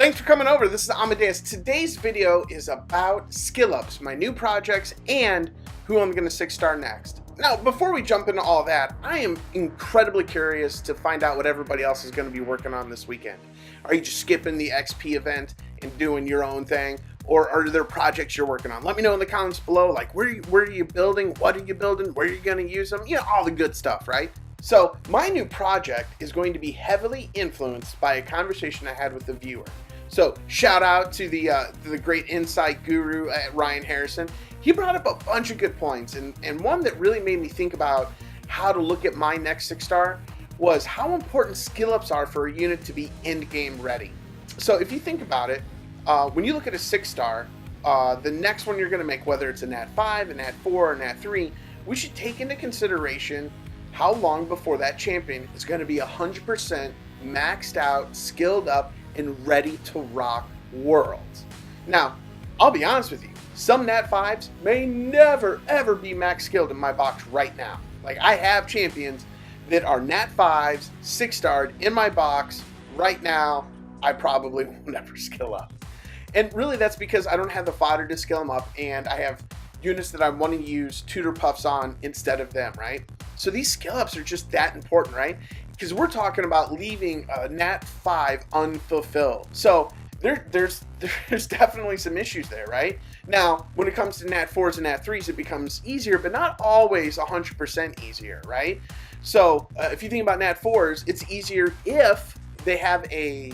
Thanks for coming over. This is Amodeus. Today's video is about Skillups, my new projects, and who I'm going to 6-star next. Now, before we jump into all that, I am incredibly curious to find out what everybody else is going to be working on this weekend. Are you just skipping the XP event and doing your own thing? Or are there projects you're working on? Let me know in the comments below, like where are you building, what are you building, where are you going to use them, all the good stuff, right? So my new project is going to be heavily influenced by a conversation I had with the viewer. So shout out to the great insight guru Ryan Harrison. He brought up a bunch of good points, and one that really made me think about how to look at my next 6-star was how important skill ups are for a unit to be end game ready. So if you think about it, when you look at a 6-star, the next one you're going to make, whether it's a Nat 5, a Nat 4, or a Nat 3, we should take into consideration how long before that champion is going to be 100% maxed out, skilled up, and ready to rock worlds. Now, I'll be honest with you, some Nat 5s may never ever be max skilled in my box right now. Like, I have champions that are Nat 5s, 6-starred in my box right now. I probably will never skill up. And really that's because I don't have the fodder to skill them up, and I have units that I want to use tutor puffs on instead of them, right? So these skill ups are just that important, right? Because we're talking about leaving a Nat 5 unfulfilled. So there's definitely some issues there, right? Now, when it comes to Nat 4s and Nat 3s, it becomes easier, but not always 100% easier, right? So if you think about Nat 4s, it's easier if they have a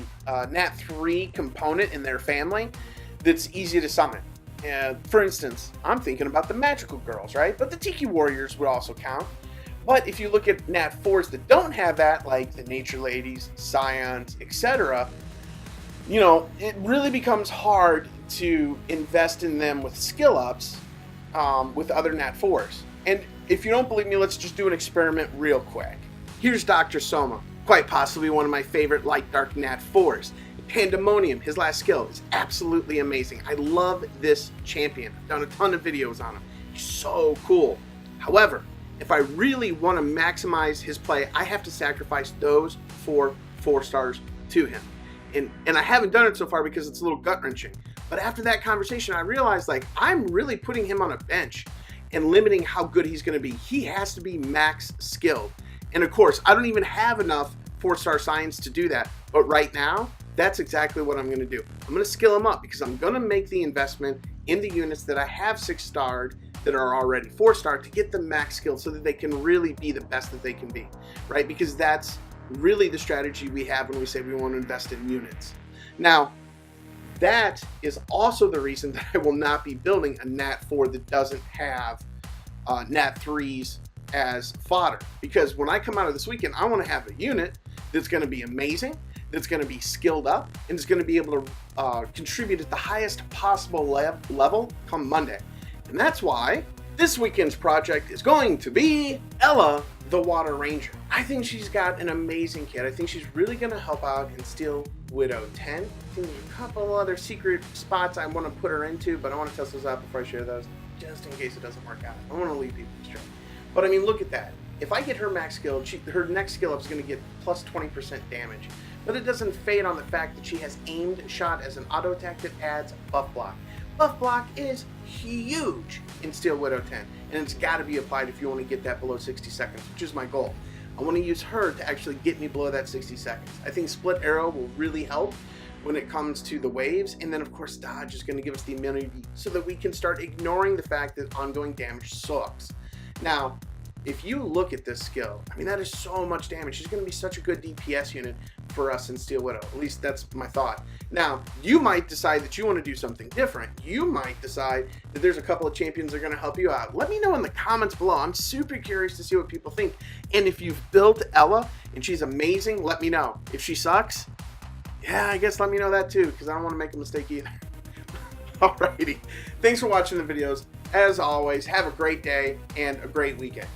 Nat 3 component in their family that's easy to summon. For instance, I'm thinking about the magical girls, right? But the Tiki warriors would also count. But if you look at Nat 4s that don't have that, like the nature ladies, scions, etc., it really becomes hard to invest in them with skill ups with other Nat 4s. And if you don't believe me, let's just do an experiment real quick. Here's Dr. Soma, quite possibly one of my favorite light dark Nat 4s. Pandemonium, his last skill, is absolutely amazing. I love this champion. I've done a ton of videos on him. He's so cool. However, if I really want to maximize his play, I have to sacrifice those 4-stars to him. And I haven't done it so far because it's a little gut-wrenching. But after that conversation, I realized, like, I'm really putting him on a bench and limiting how good he's going to be. He has to be max skilled. And of course, I don't even have enough 4-star science to do that. But right now, that's exactly what I'm going to do. I'm going to skill him up because I'm going to make the investment in the units that I have 6-starred that are already 4-star to get them max skilled so that they can really be the best that they can be, right? Because that's really the strategy we have when we say we want to invest in units. Now, that is also the reason that I will not be building a Nat 4 that doesn't have Nat 3s as fodder. Because when I come out of this weekend, I want to have a unit that's going to be amazing, that's going to be skilled up, and is going to be able to contribute at the highest possible level come Monday. And that's why this weekend's project is going to be Ella, the Water Ranger. I think she's got an amazing kit. I think she's really going to help out in Steel Widow 10. I think there's a couple other secret spots I want to put her into, but I want to test those out before I share those, just in case it doesn't work out. I want to leave people astray. But I mean, look at that. If I get her max skilled, her next skill up is going to get plus 20% damage. But it doesn't fade on the fact that she has aimed shot as an auto attack that adds buff block. Buff block is huge in Steel Widow 10, and it's got to be applied if you want to get that below 60 seconds, which is my goal. I want to use her to actually get me below that 60 seconds. I think Split Arrow will really help when it comes to the waves, and then of course Dodge is going to give us the immunity so that we can start ignoring the fact that ongoing damage sucks. Now, if you look at this skill, I mean, that is so much damage. She's going to be such a good DPS unit for us in Steel Widow. At least that's my thought. Now, you might decide that you want to do something different. You might decide that there's a couple of champions that are going to help you out. Let me know in the comments below. I'm super curious to see what people think. And if you've built Ella and she's amazing, let me know. If she sucks, yeah, I guess let me know that too, because I don't want to make a mistake either. Alrighty. Thanks for watching the videos. As always, have a great day and a great weekend.